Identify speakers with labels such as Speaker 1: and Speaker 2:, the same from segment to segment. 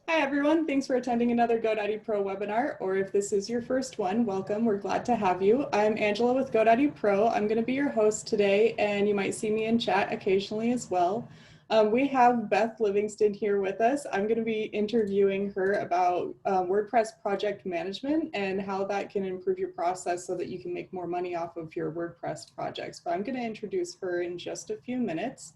Speaker 1: Hi everyone, thanks for attending another GoDaddy Pro webinar, or if this is your first one, welcome, we're glad to have you. I'm Angela with GoDaddy Pro. I'm going to be your host today, and you might see me in chat occasionally as well. We have Beth Livingston here with us. I'm going to be interviewing her about WordPress project management and how that can improve your process so that you can make more money off of your WordPress projects. But I'm going to introduce her in just a few minutes.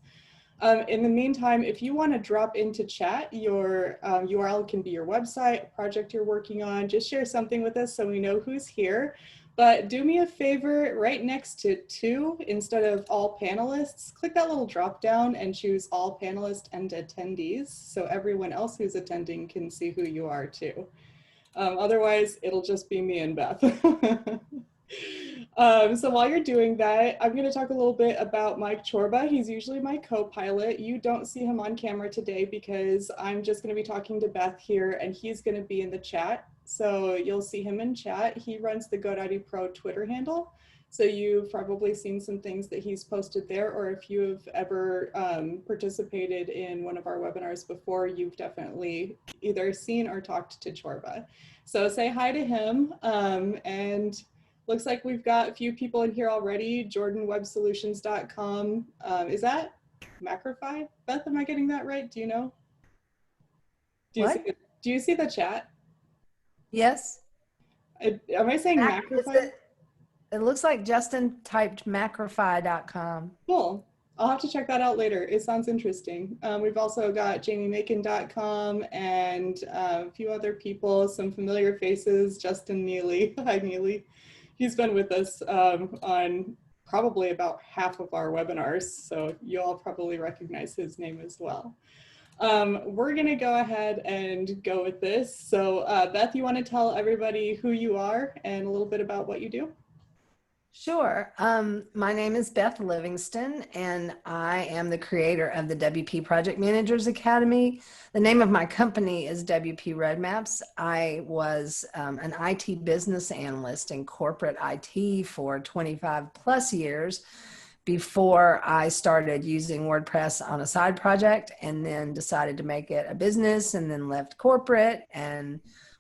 Speaker 1: In the meantime, if you want to drop into chat, your URL can be your website, project you're working on. Just share something with us so we know who's here. But do me a favor, right next to two, instead of all panelists, click that little drop down and choose all panelists and attendees so everyone else who's attending can see who you are too. Otherwise, it'll just be me and Beth. So while you're doing that, I'm going to talk a little bit about Mike Chorba. He's usually my co-pilot. You don't see him on camera today because I'm just going to be talking to Beth here and he's going to be in the chat. So you'll see him in chat. He runs the GoDaddy Pro Twitter handle. So you've probably seen some things that he's posted there, or if you've ever participated in one of our webinars before, you've definitely either seen or talked to Chorba. So say hi to him, and looks like we've got a few people in here already. JordanWebSolutions.com. Is that Macrofy? Beth, am I getting that right? Do you know?
Speaker 2: What?
Speaker 1: Do you see the chat?
Speaker 2: Yes.
Speaker 1: Am I saying Macrofy?
Speaker 2: It looks like Justin typed macrofy.com.
Speaker 1: Cool. I'll have to check that out later. It sounds interesting. We've also got JamieMakin.com and a few other people, some familiar faces. Justin Neely. Hi, Neely. He's been with us on probably about half of our webinars, so you all probably recognize his name as well. We're going to go ahead and go with this. So Beth, you want to tell everybody who you are and a little bit about what you do?
Speaker 2: Sure. My name is Beth Livingston, and I am the creator of the WP Project Managers Academy. The name of my company is WP Roadmaps. I was an IT business analyst in corporate IT for 25 plus years before I started using WordPress on a side project, and then decided to make it a business, and then left corporate, and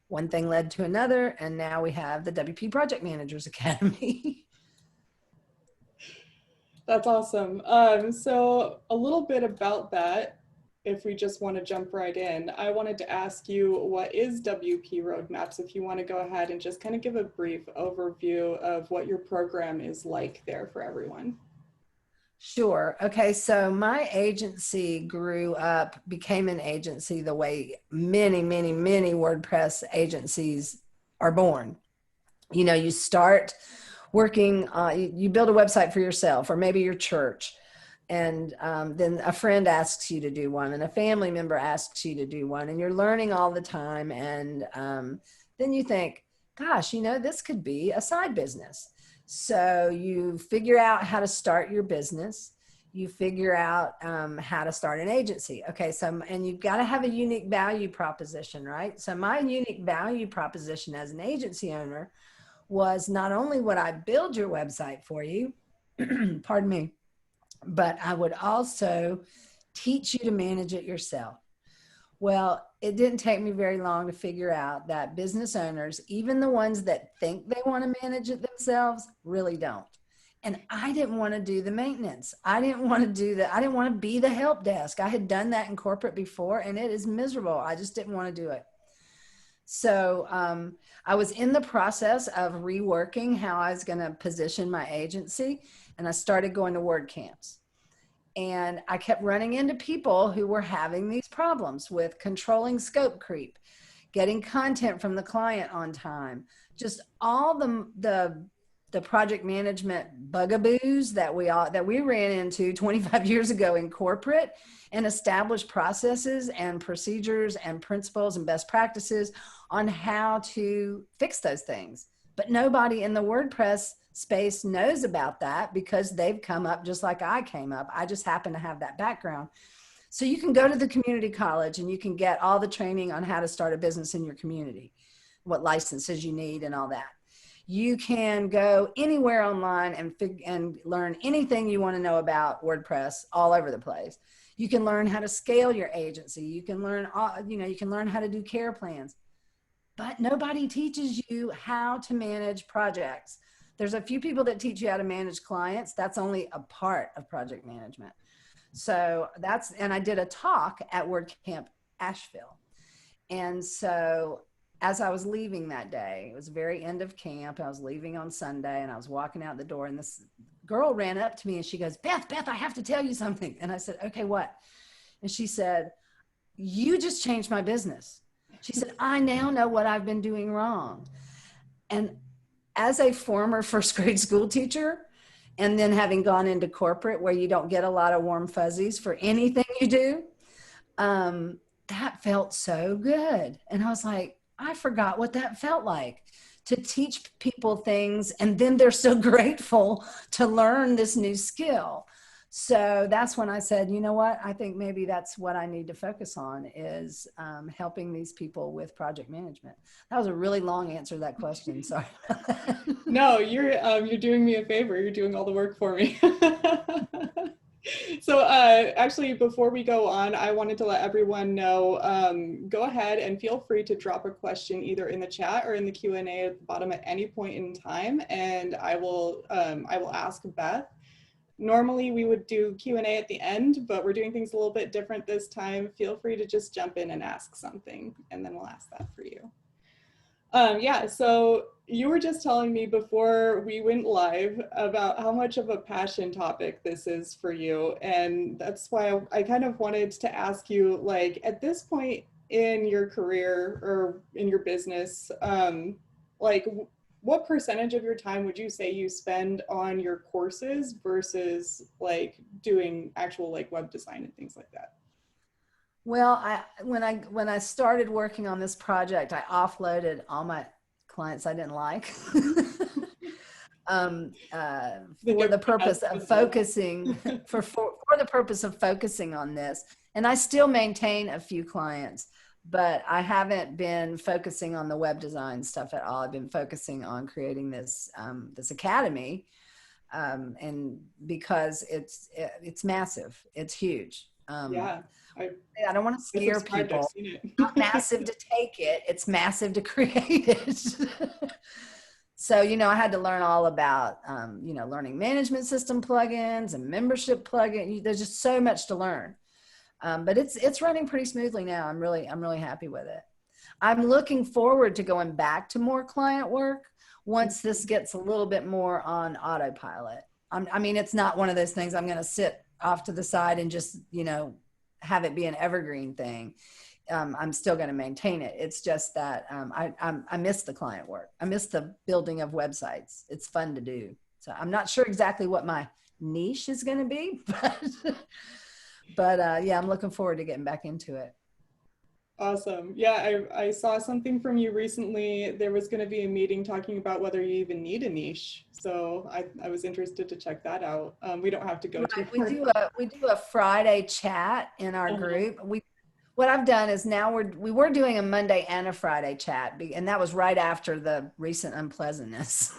Speaker 2: one thing led to another, and now we have the WP Project Managers Academy.
Speaker 1: That's awesome. So a little bit about that, if we just want to jump right in, I wanted to ask you, what is WP Roadmaps? If you want to go ahead and just kind of give a brief overview of what your program is like there for everyone.
Speaker 2: Sure. Okay. So my agency grew up, became an agency the way many, many, many WordPress agencies are born. You know, you start working, you build a website for yourself or maybe your church. And then a friend asks you to do one and a family member asks you to do one, and you're learning all the time. And then you think, gosh, you know, this could be a side business. So you figure out how to start your business. You figure out how to start an agency. Okay, so, and you've got to have a unique value proposition, right? So my unique value proposition as an agency owner was not only would I build your website for you, pardon me, but I would also teach you to manage it yourself. Well, it didn't take me very long to figure out that business owners, even the ones that think they want to manage it themselves, really don't. And I didn't want to do the maintenance. I didn't want to do that. I didn't want to be the help desk. I had done that in corporate before, and it is miserable. I just didn't want to do it. So I was in the process of reworking how I was going to position my agency, and I started going to WordCamps. And I kept running into people who were having these problems with controlling scope creep, getting content from the client on time, just all the project management bugaboos that we ran into 25 years ago in corporate, and established processes and procedures and principles and best practices on how to fix those things. But nobody in the WordPress space knows about that because they've come up just like I came up. I just happen to have that background. So you can go to the community college and you can get all the training on how to start a business in your community, what licenses you need and all that. You can go anywhere online and learn anything you want to know about WordPress all over the place. You can learn how to scale your agency. You can learn, you can learn how to do care plans, but nobody teaches you how to manage projects. There's a few people that teach you how to manage clients. That's only a part of project management. So and I did a talk at WordCamp Asheville. And so as I was leaving that day, it was the very end of camp. I was leaving on Sunday and I was walking out the door and this girl ran up to me and she goes, Beth, I have to tell you something. And I said, okay, what? And she said, you just changed my business. She said, I now know what I've been doing wrong. And as a former first grade school teacher, and then having gone into corporate where you don't get a lot of warm fuzzies for anything you do, that felt so good. And I was like, I forgot what that felt like, to teach people things and then they're so grateful to learn this new skill. So that's when I said, you know what, I think maybe that's what I need to focus on is helping these people with project management. That was a really long answer to that question. Sorry.
Speaker 1: No, you're doing me a favor. You're doing all the work for me. So actually, before we go on, I wanted to let everyone know, go ahead and feel free to drop a question either in the chat or in the Q&A at the bottom at any point in time, and I will ask Beth. Normally we would do Q&A at the end, but we're doing things a little bit different this time. Feel free to just jump in and ask something, and then we'll ask that for you. Yeah, so you were just telling me before we went live about how much of a passion topic this is for you. And that's why I kind of wanted to ask you, like, at this point in your career or in your business, like, what percentage of your time would you say you spend on your courses versus like doing actual like web design and things like that?
Speaker 2: Well, when I started working on this project, I offloaded all my clients I didn't like for the purpose of focusing for the purpose of focusing on this. And I still maintain a few clients, but I haven't been focusing on the web design stuff at all. I've been focusing on creating this this academy, and because it's massive, it's huge.
Speaker 1: Yeah.
Speaker 2: I don't want to scare people. It's not massive to take it. It's massive to create it. So, I had to learn all about, learning management system plugins and membership plugins. There's just so much to learn. But it's running pretty smoothly now. I'm really happy with it. I'm looking forward to going back to more client work once this gets a little bit more on autopilot. I mean, it's not one of those things I'm going to sit off to the side and just, have it be an evergreen thing. I'm still going to maintain it. It's just that I miss the client work. I miss the building of websites. It's fun to do. So I'm not sure exactly what my niche is going to be, but yeah, I'm looking forward to getting back into it.
Speaker 1: Awesome. Yeah, I saw something from you recently. There was going to be a meeting talking about whether you even need a niche. So I was interested to check that out. We don't have to go too far.
Speaker 2: We do a Friday chat in our group. What I've done is now we were doing a Monday and a Friday chat, and that was right after the recent unpleasantness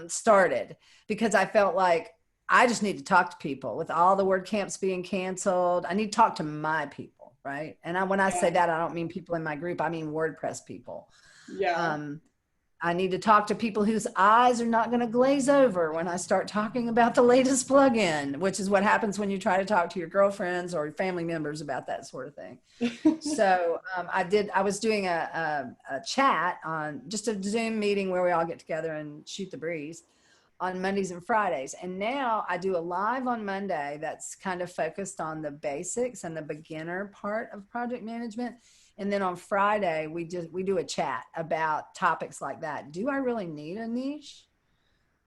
Speaker 2: started, because I felt like I just need to talk to people with all the WordCamps being canceled. I need to talk to my people. Right. And when I say that, I don't mean people in my group. I mean WordPress people.
Speaker 1: Yeah.
Speaker 2: I need to talk to people whose eyes are not going to glaze over when I start talking about the latest plugin, which is what happens when you try to talk to your girlfriends or family members about that sort of thing. So I was doing a chat on just a Zoom meeting where we all get together and shoot the breeze on Mondays and Fridays. And now I do a live on Monday that's kind of focused on the basics and the beginner part of project management. And then on Friday, we do a chat about topics like that. Do I really need a niche?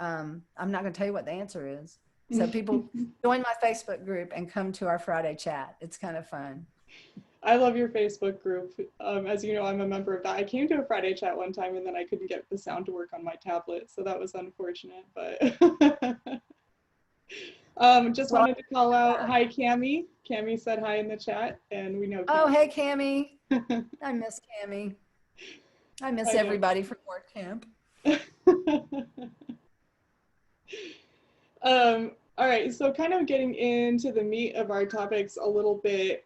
Speaker 2: I'm not going to tell you what the answer is. So people join my Facebook group and come to our Friday chat. It's kind of fun.
Speaker 1: I love your Facebook group. As you know, I'm a member of that. I came to a Friday chat one time and then I couldn't get the sound to work on my tablet. So that was unfortunate, but just wanted to call out, hi, Cami. Cami said hi in the chat and we know.
Speaker 2: Oh, hey, Cami. I miss Cami. I miss everybody from WordCamp.
Speaker 1: All right, so kind of getting into the meat of our topics a little bit,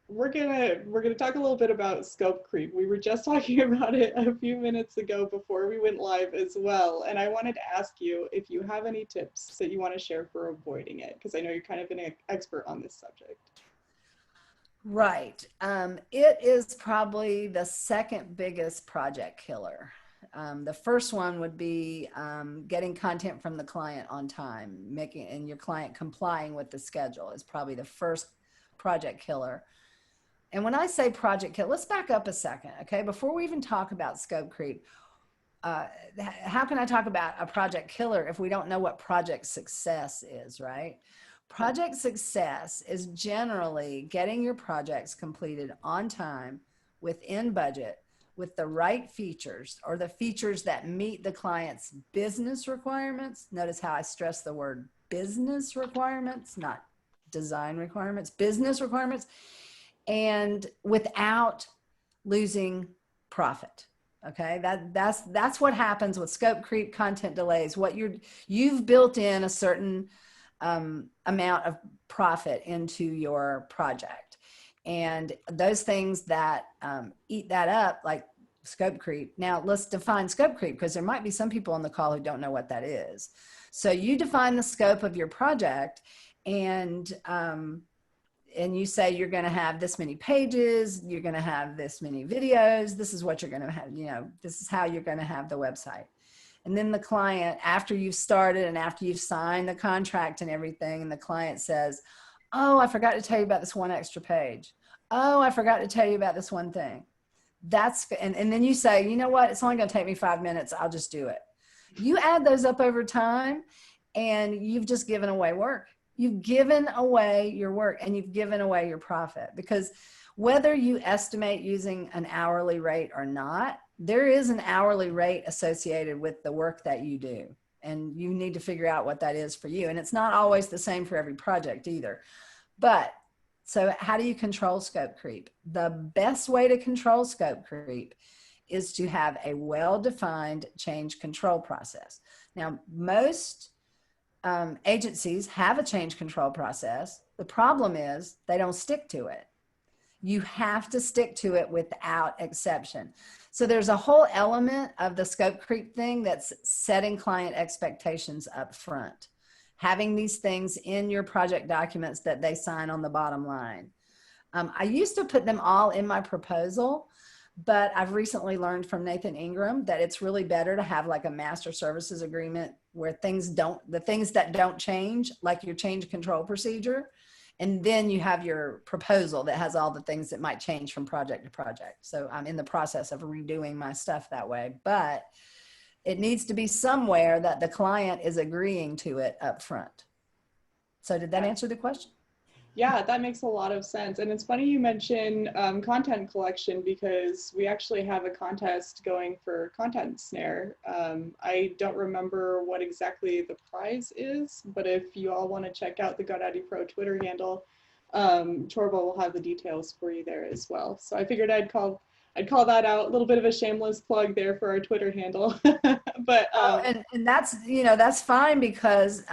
Speaker 1: we're gonna talk a little bit about scope creep. We were just talking about it a few minutes ago before we went live as well, and I wanted to ask you if you have any tips that you want to share for avoiding it, because I know you're kind of an expert on this subject.
Speaker 2: Right. It is probably the second biggest project killer. The first one would be getting content from the client on time, and your client complying with the schedule is probably the first project killer. And when I say project killer, let's back up a second, okay? Before we even talk about scope creep, how can I talk about a project killer if we don't know what project success is, right? Project success is generally getting your projects completed on time, within budget, with the right features, or the features that meet the client's business requirements. Notice how I stress the word business requirements, not design requirements, business requirements, and without losing profit. Okay, that's what happens with scope creep, content delays. What you've built in a certain amount of profit into your project, and those things that eat that up, like scope creep. Now let's define scope creep, because there might be some people on the call who don't know what that is. So you define the scope of your project, and you say you're going to have this many pages, you're going to have this many videos, this is what you're going to have, this is how you're going to have the website. And then the client, after you've started and after you've signed the contract and everything, and the client says, oh, I forgot to tell you about this one extra page. Oh, I forgot to tell you about this one thing. And then you say, you know what, it's only going to take me 5 minutes, I'll just do it. You add those up over time, and you've just given away work. You've given away your work, and you've given away your profit, because whether you estimate using an hourly rate or not, there is an hourly rate associated with the work that you do, and you need to figure out what that is for you. And it's not always the same for every project either. But so how do you control scope creep? The best way to control scope creep is to have a well-defined change control process. Now, most agencies have a change control process. The problem is they don't stick to it. You have to stick to it without exception. So there's a whole element of the scope creep thing that's setting client expectations up front, having these things in your project documents that they sign on the bottom line. I used to put them all in my proposal, but I've recently learned from Nathan Ingram that it's really better to have like a master services agreement where the things that don't change, like your change control procedure, and then you have your proposal that has all the things that might change from project to project. So I'm in the process of redoing my stuff that way, but it needs to be somewhere that the client is agreeing to it up front. So did that answer the question?
Speaker 1: Yeah, that makes a lot of sense. And it's funny you mention content collection, because we actually have a contest going for Content Snare. I don't remember what exactly the prize is, but if you all want to check out the GoDaddy Pro Twitter handle, Chorba will have the details for you there as well. So I figured I'd call that out. A little bit of a shameless plug there for our Twitter handle. But
Speaker 2: and that's fine, because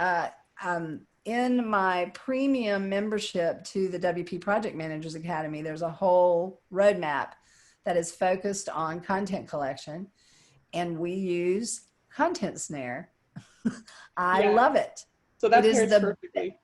Speaker 2: in my premium membership to the WP Project Managers Academy, there's a whole roadmap that is focused on content collection, and we use Content Snare. I love it.
Speaker 1: So that pairs perfectly.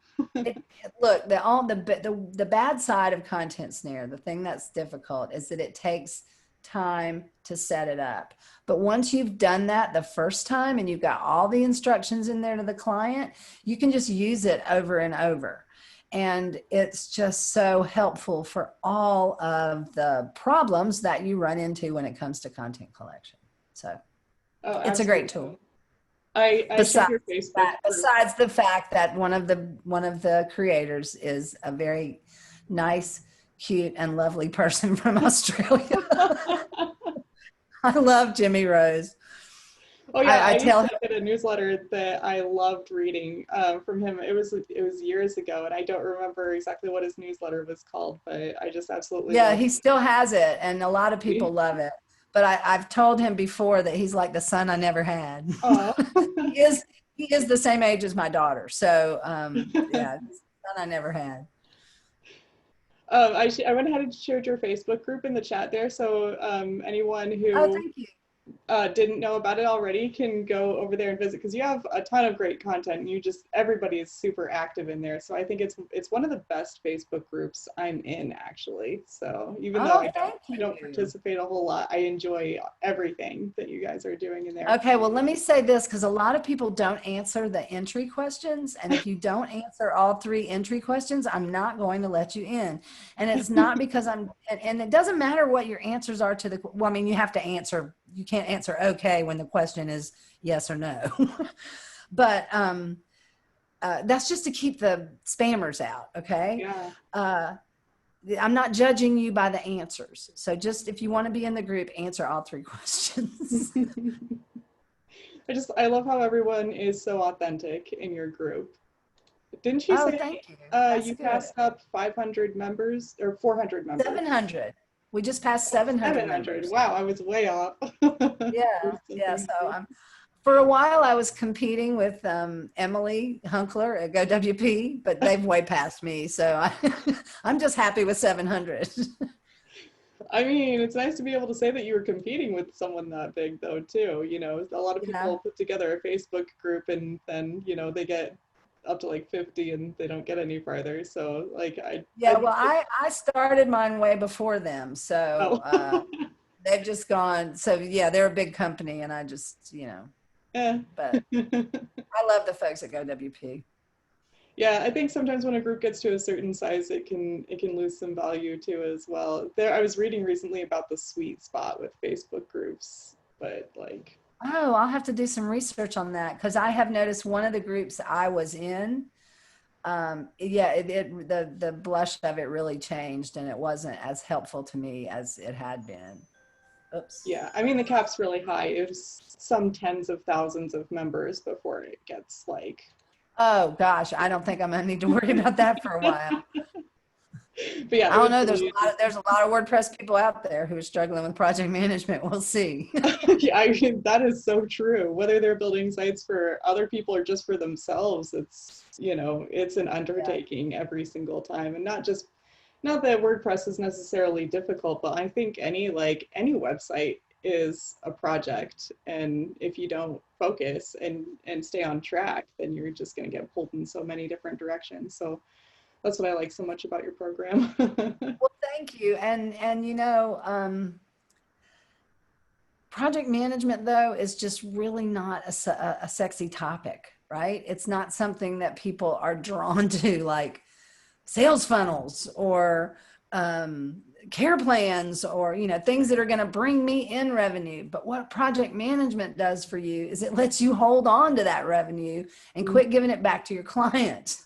Speaker 2: Look, the bad side of Content Snare, the thing that's difficult, is that it takes time to set it up. But once you've done that the first time and you've got all the instructions in there to the client, you can just use it over and over. And it's just so helpful for all of the problems that you run into when it comes to content collection. So it's a great tool.
Speaker 1: I check your Facebook.
Speaker 2: Besides the fact that one of the creators is a very nice, cute, and lovely person from Australia. I love Jimmy Rose.
Speaker 1: Oh yeah, I tell him a newsletter that I loved reading from him. It was years ago, and I don't remember exactly what his newsletter was called, but I just absolutely
Speaker 2: he still has it, and a lot of people love it. But I've told him before that he's like the son I never had.
Speaker 1: Oh.
Speaker 2: He He is the same age as my daughter. So, yeah, son I never had.
Speaker 1: I went ahead and shared your Facebook group in the chat there. So anyone
Speaker 2: Oh,
Speaker 1: who
Speaker 2: thank you.
Speaker 1: didn't know about it already can go over there and visit, because you have a ton of great content. Everybody is super active in there. So I think it's one of the best Facebook groups I'm in, actually. So even though
Speaker 2: Oh,
Speaker 1: I
Speaker 2: thank
Speaker 1: don't
Speaker 2: you.
Speaker 1: participate a whole lot, I enjoy everything that you guys are doing in there.
Speaker 2: Okay, well, let me say this, because a lot of people don't answer the entry questions. And if you don't answer all 3 entry questions, I'm not going to let you in. And it's not because and it doesn't matter what your answers are to the, well, I mean, you have to answer, you can't answer okay when the question is yes or no. But that's just to keep the spammers out, okay?
Speaker 1: Yeah.
Speaker 2: I'm not judging you by the answers. So just if you want to be in the group, answer all 3 questions.
Speaker 1: I love how everyone is so authentic in your group. Didn't you
Speaker 2: Oh,
Speaker 1: say
Speaker 2: thank you. That's
Speaker 1: you
Speaker 2: good.
Speaker 1: passed up 500 members or 400 members?
Speaker 2: 700. We just passed 700
Speaker 1: 700.
Speaker 2: members.
Speaker 1: Wow, I was way off.
Speaker 2: Yeah,
Speaker 1: There's so
Speaker 2: yeah. So
Speaker 1: 300.
Speaker 2: for a while, I was competing with Emily Hunkler at GoWP, but they've way passed me. So I'm just happy with 700.
Speaker 1: I mean, it's nice to be able to say that you were competing with someone that big, though, too. You know, a lot of
Speaker 2: Yeah.
Speaker 1: people put together a Facebook group and then, they get up to like 50 and they don't get any farther. So, like, I
Speaker 2: Yeah.
Speaker 1: think
Speaker 2: Well, I started mine way before them. So
Speaker 1: oh.
Speaker 2: they've just gone. So yeah, they're a big company, and I just,
Speaker 1: Yeah.
Speaker 2: but I love the folks at GoWP.
Speaker 1: Yeah, I think sometimes when a group gets to a certain size, it can lose some value too as well. I was reading recently about the sweet spot with Facebook groups, but like,
Speaker 2: Oh, I'll have to do some research on that, because I have noticed one of the groups I was in, yeah, the blush of it really changed, and it wasn't as helpful to me as it had been. Oops.
Speaker 1: yeah, I mean the cap's really high. It's some tens of thousands of members before it gets like.
Speaker 2: Oh gosh, I don't think I'm gonna need to worry about that for a while.
Speaker 1: But yeah,
Speaker 2: I
Speaker 1: it
Speaker 2: don't
Speaker 1: was
Speaker 2: know.
Speaker 1: really
Speaker 2: There's a lot of WordPress people out there who are struggling with project management. We'll see.
Speaker 1: yeah, I mean, that is so true. Whether they're building sites for other people or just for themselves, it's an
Speaker 2: Yeah.
Speaker 1: undertaking every single time. And not that WordPress is necessarily difficult, but I think any website is a project. And if you don't focus and stay on track, then you're just going to get pulled in so many different directions. So that's what I like so much about your program.
Speaker 2: Well, thank you. And project management, though, is just really not a sexy topic, right? It's not something that people are drawn to, like sales funnels or care plans, or things that are going to bring me in revenue. But what project management does for you is it lets you hold on to that revenue and quit giving it back to your client.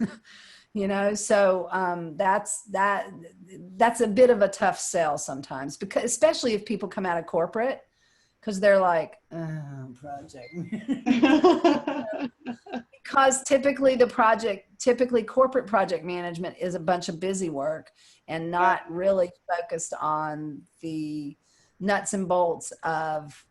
Speaker 2: So that's a bit of a tough sell sometimes, because especially if people come out of corporate, because they're like, oh, project. Because typically corporate project management is a bunch of busy work and not really focused on the nuts and bolts of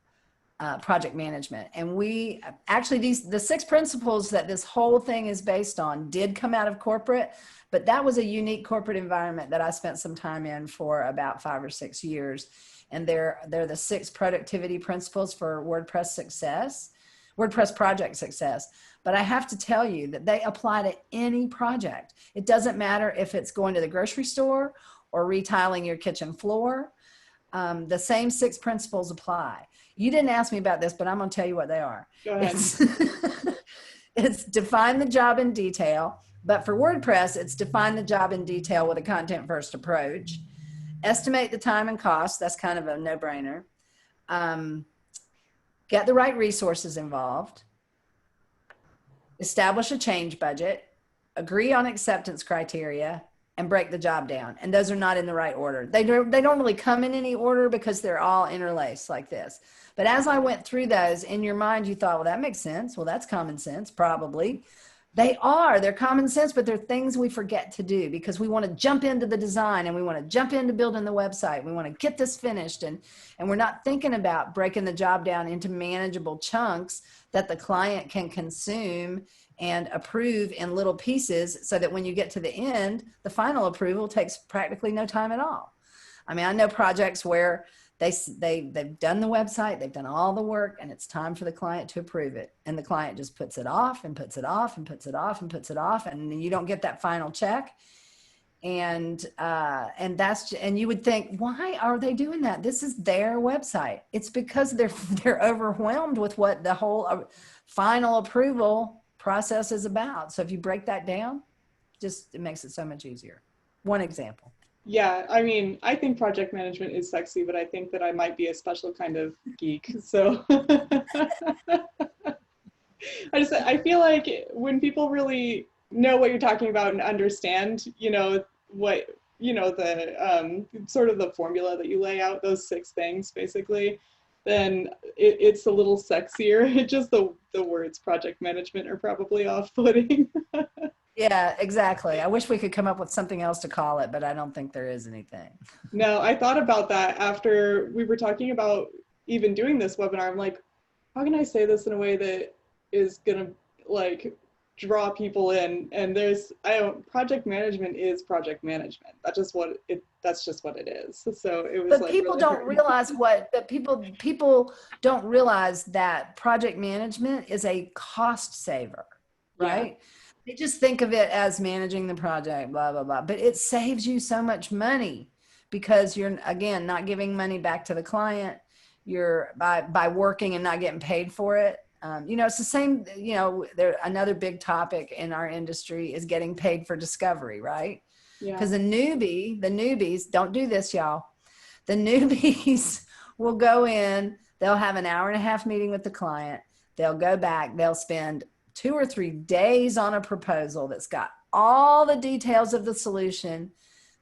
Speaker 2: project management. And we actually, the 6 principles that this whole thing is based on did come out of corporate, but that was a unique corporate environment that I spent some time in for about 5 or 6 years. And they're the 6 productivity principles for WordPress project success. But I have to tell you that they apply to any project. It doesn't matter if it's going to the grocery store or retiling your kitchen floor. The same 6 principles apply. You didn't ask me about this, but I'm going to tell you what they are.
Speaker 1: Go ahead.
Speaker 2: It's define the job in detail. But for WordPress, it's define the job in detail with a content first approach. Estimate the time and cost. That's kind of a no-brainer. Get the right resources involved. Establish a change budget. Agree on acceptance criteria, and break the job down. And those are not in the right order. They don't really come in any order because they're all interlaced like this. But as I went through those, in your mind, you thought, well, that makes sense. Well, that's common sense, probably. They're common sense, but they're things we forget to do because we want to jump into the design and we want to jump into building the website. We want to get this finished, and we're not thinking about breaking the job down into manageable chunks that the client can consume and approve in little pieces so that when you get to the end, the final approval takes practically no time at all. I mean, I know projects where they've done the website, they've done all the work, and it's time for the client to approve it. And the client just puts it off and puts it off and puts it off and puts it off, and you don't get that final check. And you would think, why are they doing that? This is their website. It's because they're overwhelmed with what the whole final approval process is about. So if you break that down, it makes it so much easier. One example.
Speaker 1: Yeah, I mean, I think project management is sexy, but I think that I might be a special kind of geek. So I feel like when people really know what you're talking about and understand, what, the sort of the formula that you lay out, those 6 things basically, then it's a little sexier. Just the words project management are probably off-putting.
Speaker 2: Yeah, exactly. I wish we could come up with something else to call it, but I don't think there is anything.
Speaker 1: No, I thought about that after we were talking about even doing this webinar. I'm like, how can I say this in a way that is gonna like draw people in? And project management is project management. That's just what it is. So it was.
Speaker 2: But people don't realize people don't realize that project management is a cost saver, right? Yeah. They just think of it as managing the project, blah, blah, blah. But it saves you so much money because you're, again, not giving money back to the client. You're by working and not getting paid for it. It's the same, another big topic in our industry is getting paid for discovery, right? Yeah. Because the newbies, don't do this, y'all. The newbies will go in, they'll have an 1.5-hour meeting with the client. They'll go back, they'll spend 2 or 3 days on a proposal that's got all the details of the solution.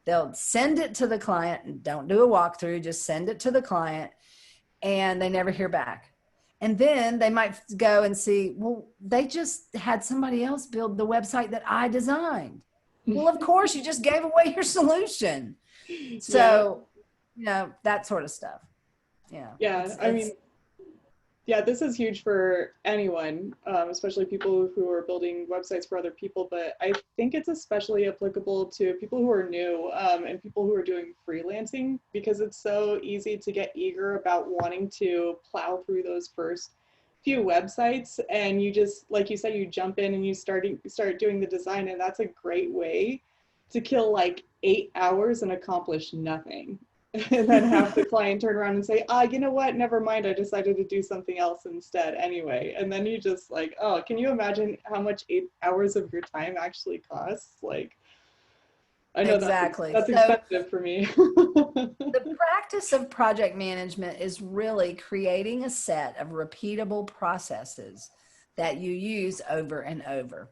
Speaker 2: They'll send it to the client and don't do a walkthrough, just send it to the client, and they never hear back. And then they might go and see, well, they just had somebody else build the website that I designed. Well, of course, you just gave away your solution. So, that sort of stuff. Yeah.
Speaker 1: Yeah. Yeah, this is huge for anyone, especially people who are building websites for other people, but I think it's especially applicable to people who are new and people who are doing freelancing, because it's so easy to get eager about wanting to plow through those first few websites, and you just, like you said, you jump in and you start doing the design, and that's a great way to kill like 8 hours and accomplish nothing. And then have the client turn around and say, you know what, never mind, I decided to do something else instead anyway. And then you just like, can you imagine how much 8 hours of your time actually costs? Like, I know
Speaker 2: exactly.
Speaker 1: That's expensive for me.
Speaker 2: The practice of project management is really creating a set of repeatable processes that you use over and over.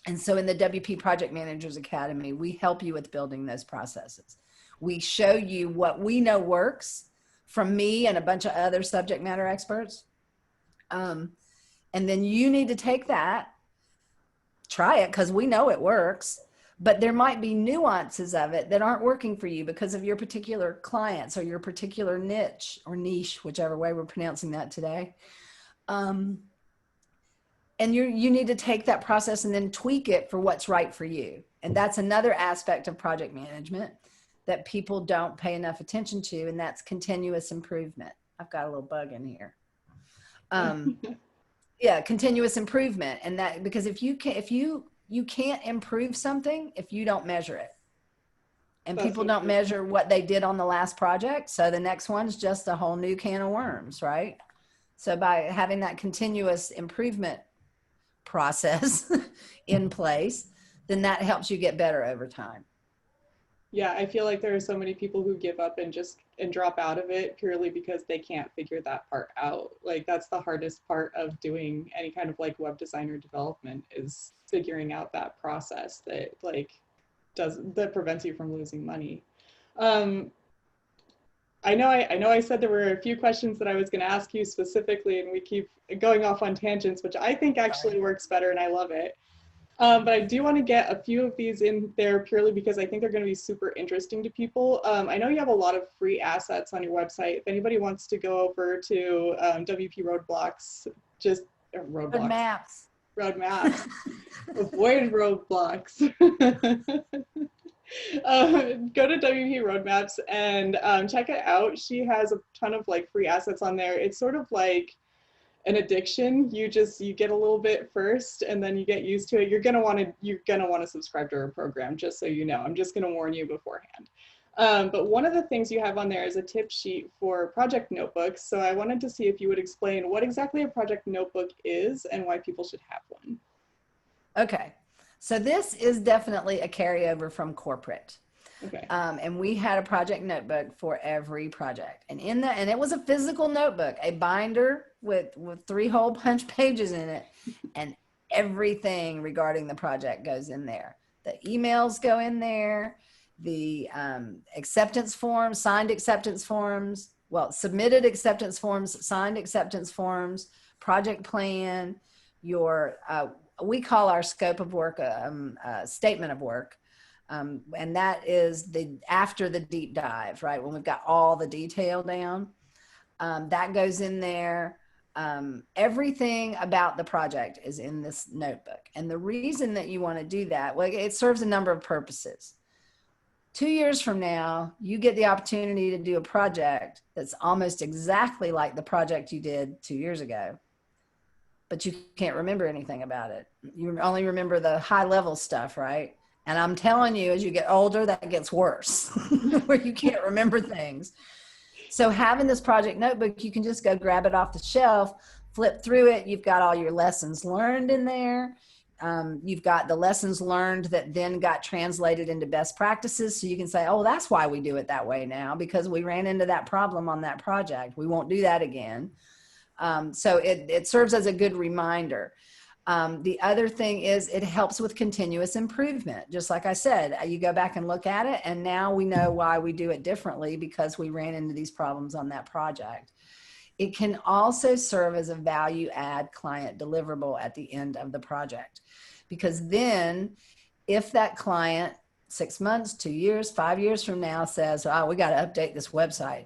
Speaker 2: And so in the WP Project Managers Academy, we help you with building those processes. We show you what we know works from me and a bunch of other subject matter experts. And then you need to take that, try it, because we know it works, but there might be nuances of it that aren't working for you because of your particular clients or your particular niche, whichever way we're pronouncing that today. And you need to take that process and then tweak it for what's right for you. And that's another aspect of project management that people don't pay enough attention to, and that's continuous improvement. I've got a little bug in here. Yeah, continuous improvement. And that, because if you can't improve something if you don't measure it. And people don't measure what they did on the last project, so the next one's just a whole new can of worms, right? So by having that continuous improvement process in place, then that helps you get better over time.
Speaker 1: Yeah, I feel like there are so many people who give up and drop out of it purely because they can't figure that part out. Like, that's the hardest part of doing any kind of like web designer development, is figuring out that process that that prevents you from losing money. I know I said there were a few questions that I was going to ask you specifically, and we keep going off on tangents, which I think actually works better, and I love it. But I do want to get a few of these in there purely because I think they're going to be super interesting to people. I know you have a lot of free assets on your website. If anybody wants to go over to WP Roadblocks, just
Speaker 2: Good
Speaker 1: roadblocks,
Speaker 2: maps.
Speaker 1: roadmaps, avoid roadblocks. Go to WP Roadmaps and check it out. She has a ton of like free assets on there. It's sort of like an addiction. You get a little bit first and then you get used to it. You're gonna want to subscribe to her program, just so you know. I'm just gonna warn you beforehand. But one of the things you have on there is a tip sheet for project notebooks. So I wanted to see if you would explain what exactly a project notebook is and why people should have one.
Speaker 2: Okay, so this is definitely a carryover from corporate.
Speaker 1: Okay.
Speaker 2: And we had a project notebook for every project, and it was a physical notebook, a binder with 3 whole punch pages in it, and everything regarding the project goes in there. The emails go in there, the acceptance forms, signed acceptance forms, well, submitted acceptance forms, signed acceptance forms, project plan, your we call our scope of work a statement of work. And that is after the deep dive, right? When we've got all the detail down, that goes in there. Everything about the project is in this notebook. And the reason that you want to do that, well, it serves a number of purposes. 2 years from now, you get the opportunity to do a project that's almost exactly like the project you did 2 years ago, but you can't remember anything about it. You only remember the high level stuff, right? And I'm telling you, as you get older, that gets worse, where you can't remember things. So having this project notebook, you can just go grab it off the shelf, flip through it. You've got all your lessons learned in there. You've got the lessons learned that then got translated into best practices. So you can say, oh, that's why we do it that way now, because we ran into that problem on that project. We won't do that again. So it serves as a good reminder. The other thing is it helps with continuous improvement. Just like I said, you go back and look at it, and now we know why we do it differently because we ran into these problems on that project. It can also serve as a value add client deliverable at the end of the project, because then if that client 6 months, 2 years, 5 years from now says, oh, we got to update this website.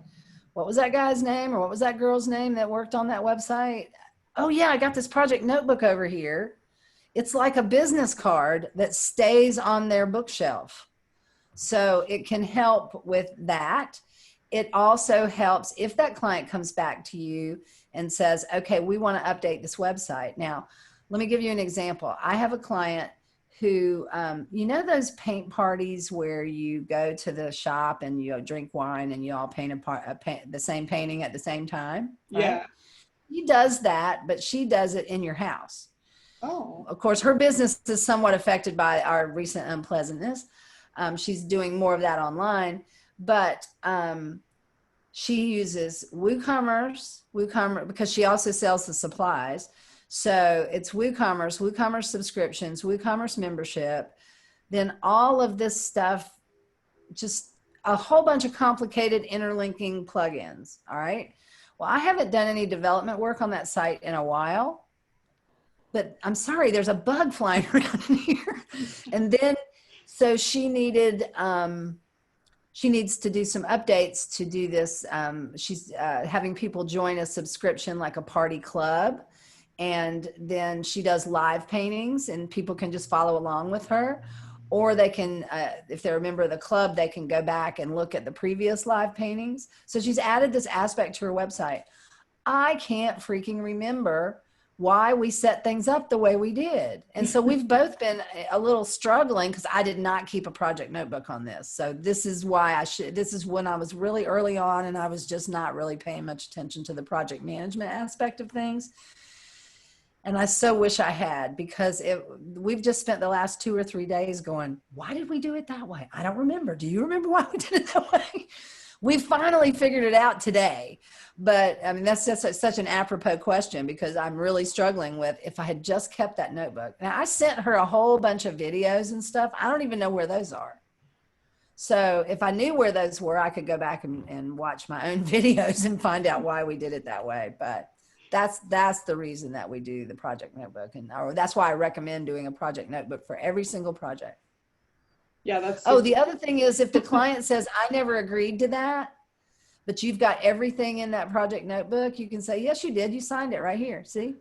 Speaker 2: What was that guy's name, or what was that girl's name that worked on that website? Oh yeah, I got this project notebook over here. It's like a business card that stays on their bookshelf. So it can help with that. It also helps if that client comes back to you and says, okay, we want to update this website. Now, let me give you an example. I have a client who, you know, those paint parties where you go to the shop and you drink wine and you all paint the same painting at the same time. Right?
Speaker 1: Yeah.
Speaker 2: He does that, but she does it in your house.
Speaker 1: Oh.
Speaker 2: Of course, her business is somewhat affected by our recent unpleasantness. She's doing more of that online, but she uses WooCommerce because she also sells the supplies. So it's WooCommerce subscriptions, WooCommerce membership, then all of this stuff, just a whole bunch of complicated interlinking plugins. All right. Well, I haven't done any development work on that site in a while, but I'm sorry, there's a bug flying around in here. And then, so she needs to do some updates to do this. She's having people join a subscription like a party club. And then she does live paintings and people can just follow along with her. Or they can, if they're a member of the club, they can go back and look at the previous live paintings. So she's added this aspect to her website. I can't freaking remember why we set things up the way we did. And so we've both been a little struggling because I did not keep a project notebook on this. So this is why this is when I was really early on and I was just not really paying much attention to the project management aspect of things. And I so wish I had, because we've just spent the last 2 or 3 days going, why did we do it that way? I don't remember. Do you remember why we did it that way? We finally figured it out today. But I mean, that's just such an apropos question, because I'm really struggling with if I had just kept that notebook. Now, I sent her a whole bunch of videos and stuff. I don't even know where those are. So if I knew where those were, I could go back and watch my own videos and find out why we did it that way. But that's the reason that we do the project notebook, or that's why I recommend doing a project notebook for every single project.
Speaker 1: Yeah, that's
Speaker 2: Oh,
Speaker 1: super.
Speaker 2: the other thing is if the client says, I never agreed to that, but you've got everything in that project notebook, you can say, yes, you did. You signed it right here. See?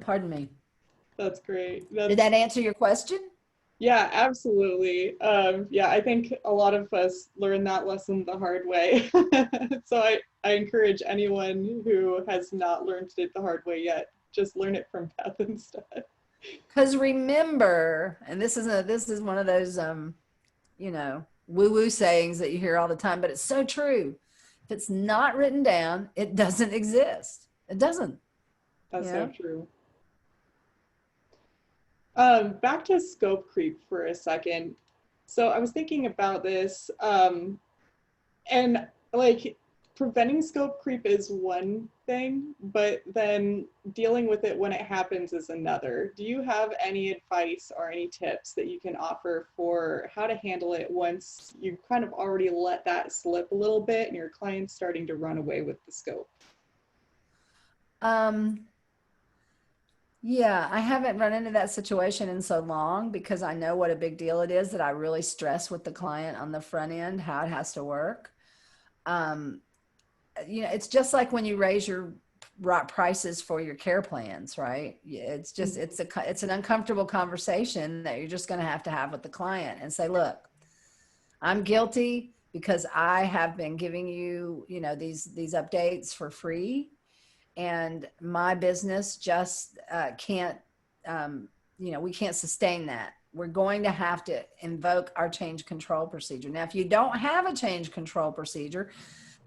Speaker 2: Pardon me.
Speaker 1: That's great.
Speaker 2: Did that answer your question?
Speaker 1: Yeah, absolutely. Yeah, I think a lot of us learn that lesson the hard way. So I encourage anyone who has not learned it the hard way yet, just learn it from Beth instead.
Speaker 2: Because remember, and this is one of those you know, woo-woo sayings that you hear all the time, but it's so true. If it's not written down, it doesn't exist. It doesn't.
Speaker 1: That's
Speaker 2: You
Speaker 1: so
Speaker 2: know?
Speaker 1: true. Back to scope creep for a second. So I was thinking about this, and like preventing scope creep is one thing, but then dealing with it when it happens is another. Do you have any advice or any tips that you can offer for how to handle it once you've kind of already let that slip a little bit and your client's starting to run away with the scope?
Speaker 2: Yeah, I haven't run into that situation in so long because I know what a big deal it is that I really stress with the client on the front end how it has to work. Um, you know, it's just like when you raise your prices for your care plans, right? It's just it's an uncomfortable conversation that you're just going to have with the client and say, look, I'm guilty because I have been giving you, you know, these updates for free, and my business just can't, you know, we can't sustain that. We're going to have to invoke our change control procedure. Now, if you don't have a change control procedure,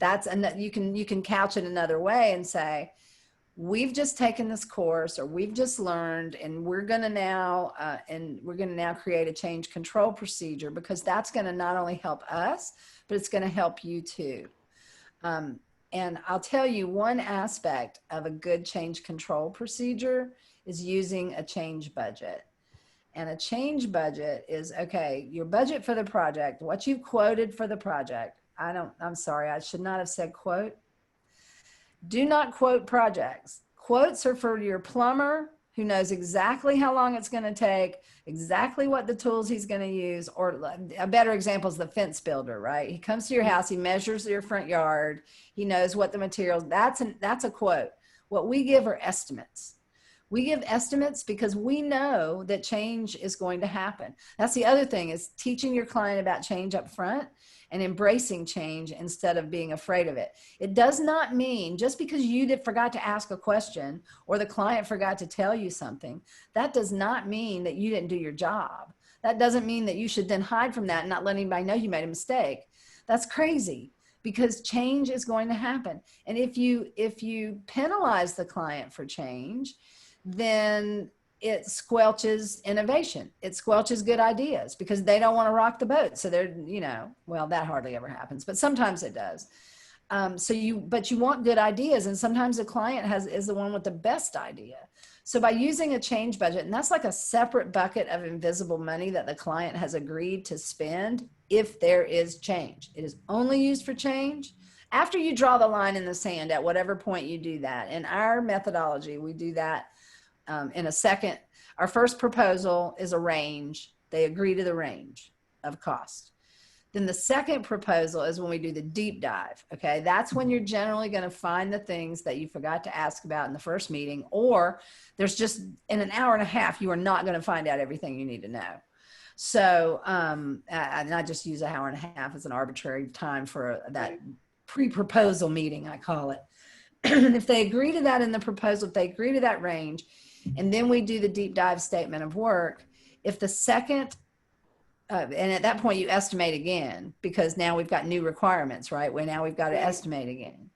Speaker 2: you can couch it another way and say, we've just taken this course, or we've just learned, and we're going to now create a change control procedure, because that's going to not only help us, but it's going to help you too. And I'll tell you, one aspect of a good change control procedure is using a change budget. And a change budget is, okay, your budget for the project, what you've quoted for the project. I'm sorry, I should not have said quote. Do not quote projects. Quotes are for your plumber who knows exactly how long it's going to take, exactly what the tools he's going to use. Or a better example is the fence builder, right? He comes to your house, he measures your front yard, he knows what the materials, that's a quote. What we give are estimates. We give estimates because we know that change is going to happen. That's the other thing, is teaching your client about change up front and embracing change instead of being afraid of it. It does not mean just because you forgot to ask a question or the client forgot to tell you something, that does not mean that you didn't do your job. That doesn't mean that you should then hide from that and not let anybody know you made a mistake. That's crazy, because change is going to happen. And if you penalize the client for change, then it squelches innovation. It squelches good ideas because they don't want to rock the boat. So they're, you know, well, that hardly ever happens, but sometimes it does. But you want good ideas. And sometimes the client is the one with the best idea. So by using a change budget, and that's like a separate bucket of invisible money that the client has agreed to spend if there is change. It is only used for change after you draw the line in the sand at whatever point you do that. In our methodology, we do that in a second. Our first proposal is a range. They agree to the range of cost. Then the second proposal is when we do the deep dive. Okay, that's when you're generally going to find the things that you forgot to ask about in the first meeting, or there's just in an hour and a half, you are not going to find out everything you need to know. So, and I just use an hour and a half as an arbitrary time for that pre-proposal meeting, I call it. And if they agree to that in the proposal, if they agree to that range, and then we do the deep dive statement of work, if the second, and at that point you estimate again, because now we've got new requirements, right? Now we've got to estimate again.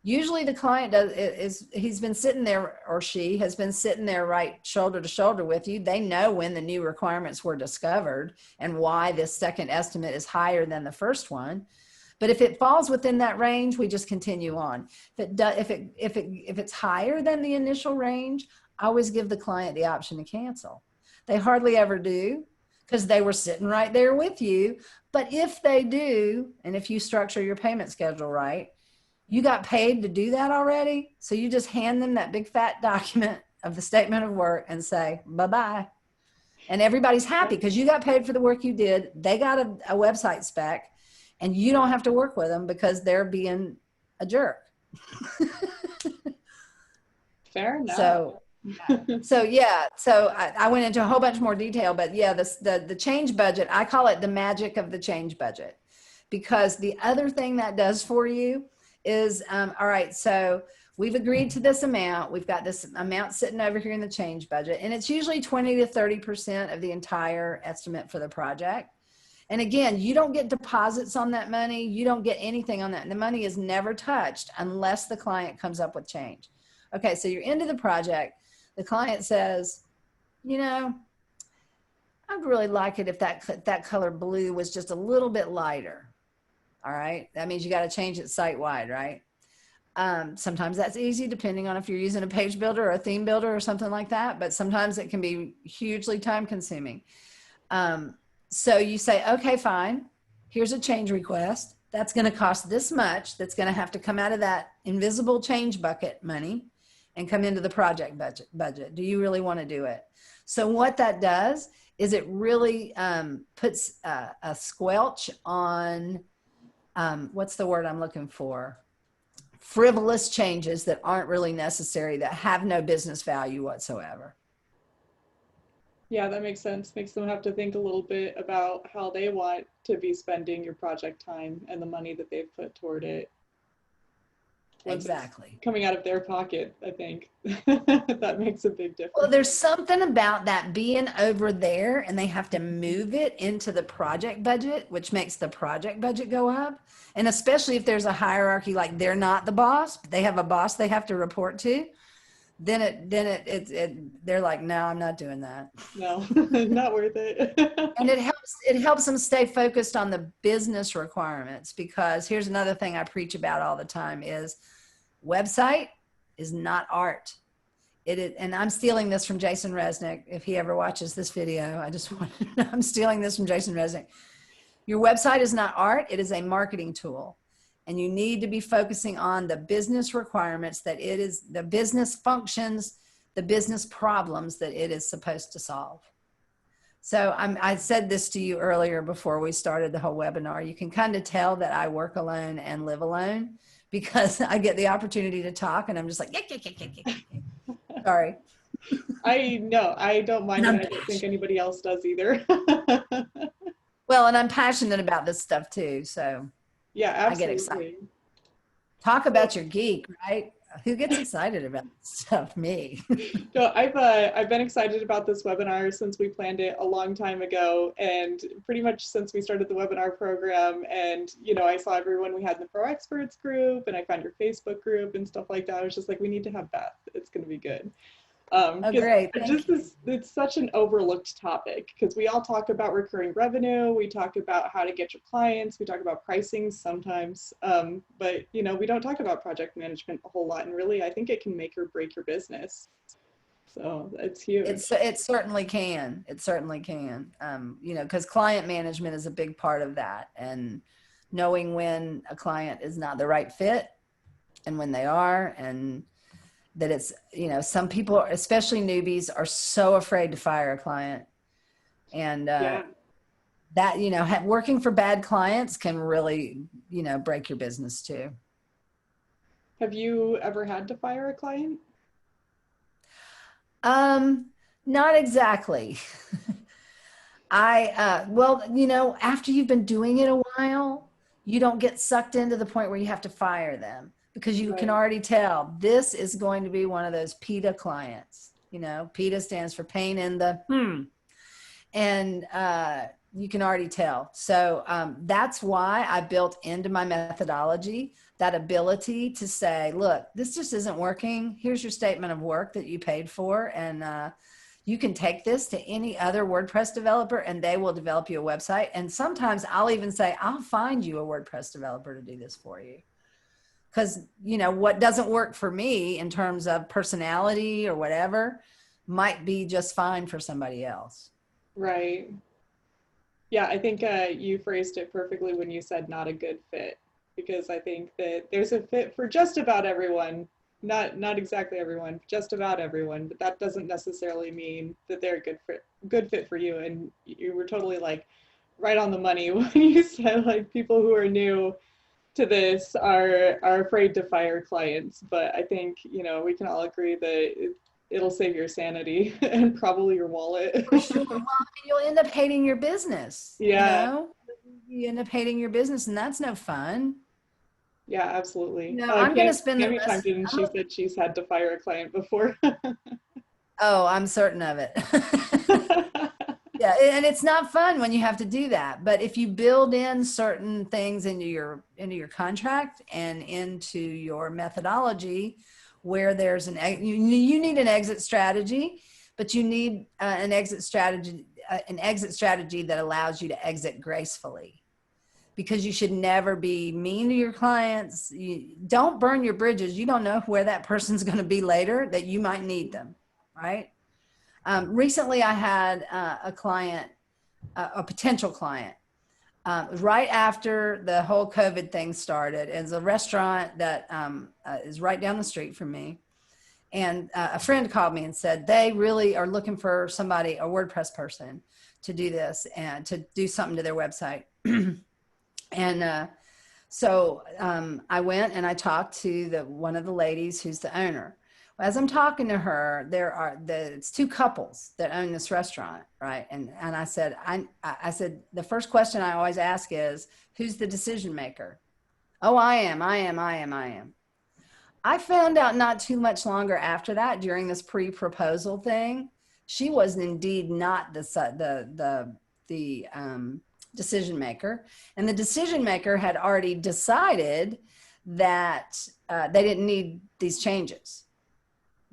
Speaker 2: Usually the client he's been sitting there, or she has been sitting there right shoulder to shoulder with you. They know when the new requirements were discovered and why this second estimate is higher than the first one. But if it falls within that range, we just continue on. If it's higher than the initial range, I always give the client the option to cancel. They hardly ever do, because they were sitting right there with you. But if they do, and if you structure your payment schedule right, you got paid to do that already. So you just hand them that big fat document of the statement of work and say, bye-bye. And everybody's happy because you got paid for the work you did. They got a website spec, and you don't have to work with them because they're being a jerk.
Speaker 1: Fair enough.
Speaker 2: So I went into a whole bunch more detail, but yeah, the change budget, I call it the magic of the change budget, because the other thing that does for you is, all right, so we've agreed to this amount. We've got this amount sitting over here in the change budget, and it's usually 20 to 30% of the entire estimate for the project. And again, you don't get deposits on that money. You don't get anything on that. The money is never touched unless the client comes up with change. Okay, so you're into the project. The client says, you know, I'd really like it if that color blue was just a little bit lighter. All right, that means you got to change it site-wide, right? Sometimes that's easy depending on if you're using a page builder or a theme builder or something like that, but sometimes it can be hugely time consuming. So you say, okay, fine, here's a change request. That's going to cost this much. That's going to have to come out of that invisible change bucket money and come into the project budget. Do you really want to do it? So what that does is it really puts a squelch on, what's the word I'm looking for? Frivolous changes that aren't really necessary, that have no business value whatsoever.
Speaker 1: Yeah, that makes sense. Makes them have to think a little bit about how they want to be spending your project time and the money that they've put toward it.
Speaker 2: Exactly.
Speaker 1: Coming out of their pocket, I think. That makes a big difference.
Speaker 2: Well, there's something about that being over there, and they have to move it into the project budget, which makes the project budget go up. And especially if there's a hierarchy, like they're not the boss, but they have a boss they have to report to, then they're like, no, I'm not doing that.
Speaker 1: No, not worth it.
Speaker 2: And it helps them stay focused on the business requirements, because here's another thing I preach about all the time is website is not art. It is, and I'm stealing this from Jason Resnick. If he ever watches this video, I'm stealing this from Jason Resnick. Your website is not art. It is a marketing tool. And you need to be focusing on the business requirements, that it is the business functions, the business problems that it is supposed to solve. So I said this to you earlier before we started the whole webinar. You can kind of tell that I work alone and live alone, because I get the opportunity to talk and I'm just like, sorry.
Speaker 1: I know, I don't mind, and I don't think anybody else does either.
Speaker 2: Well, and I'm passionate about this stuff too, so
Speaker 1: yeah, absolutely.
Speaker 2: I get excited. Talk about your geek, right? Who gets excited about this stuff? Me.
Speaker 1: No, I've been excited about this webinar since we planned it a long time ago, and pretty much since we started the webinar program. And you know, I saw everyone we had in the Pro Experts group, and I found your Facebook group and stuff like that. I was just like, we need to have Beth. It's going to be good.
Speaker 2: Oh, great.
Speaker 1: It's such an overlooked topic, because we all talk about recurring revenue, we talk about how to get your clients, we talk about pricing sometimes, but you know, we don't talk about project management a whole lot, and really I think it can make or break your business. So it's huge.
Speaker 2: It certainly can. It certainly can. You know, because client management is a big part of that, and knowing when a client is not the right fit and when they are, and that it's, you know, some people, especially newbies, are so afraid to fire a client. And that, you know, working for bad clients can really, you know, break your business too.
Speaker 1: Have you ever had to fire a client?
Speaker 2: Not exactly. Well, you know, after you've been doing it a while, you don't get sucked into the point where you have to fire them, because you can already tell this is going to be one of those PITA clients. You know, PITA stands for pain in the and you can already tell. So that's why I built into my methodology that ability to say, look, this just isn't working. Here's your statement of work that you paid for, and you can take this to any other WordPress developer and they will develop you a website. And sometimes I'll even say, I'll find you a WordPress developer to do this for you. Because, you know, what doesn't work for me in terms of personality or whatever might be just fine for somebody else.
Speaker 1: Right. Yeah, I think you phrased it perfectly when you said not a good fit, because I think that there's a fit for just about everyone. Not exactly everyone, just about everyone, but that doesn't necessarily mean that they're a good fit for you. And you were totally like right on the money when you said like people who are new to this are afraid to fire clients. But I think, we can all agree that it'll save your sanity and probably your wallet.
Speaker 2: For sure. Well, I mean, you'll end up hating your business, you
Speaker 1: Yeah.
Speaker 2: know? You end up hating your business, and that's no fun.
Speaker 1: Yeah, absolutely.
Speaker 2: I'm going to spend the
Speaker 1: Cami
Speaker 2: rest.
Speaker 1: chimed in and she said she's had to fire a client before.
Speaker 2: Oh, I'm certain of it. Yeah, and it's not fun when you have to do that. But if you build in certain things into your contract and into your methodology, where there's you need an exit strategy, but you need an exit strategy that allows you to exit gracefully. Because you should never be mean to your clients. You don't burn your bridges. You don't know where that person's going to be later, that you might need them, right? Recently, I had a client, a potential client, right after the whole COVID thing started. It's a restaurant that is right down the street from me. And a friend called me and said, they really are looking for somebody, a WordPress person, to do this and to do something to their website. And so I went and I talked to one of the ladies who's the owner. As I'm talking to her, it's two couples that own this restaurant, right? And I said, I said, the first question I always ask is, who's the decision maker? Oh, I am. I found out not too much longer after that, during this pre-proposal thing, she was indeed not the decision maker, and the decision maker had already decided that they didn't need these changes.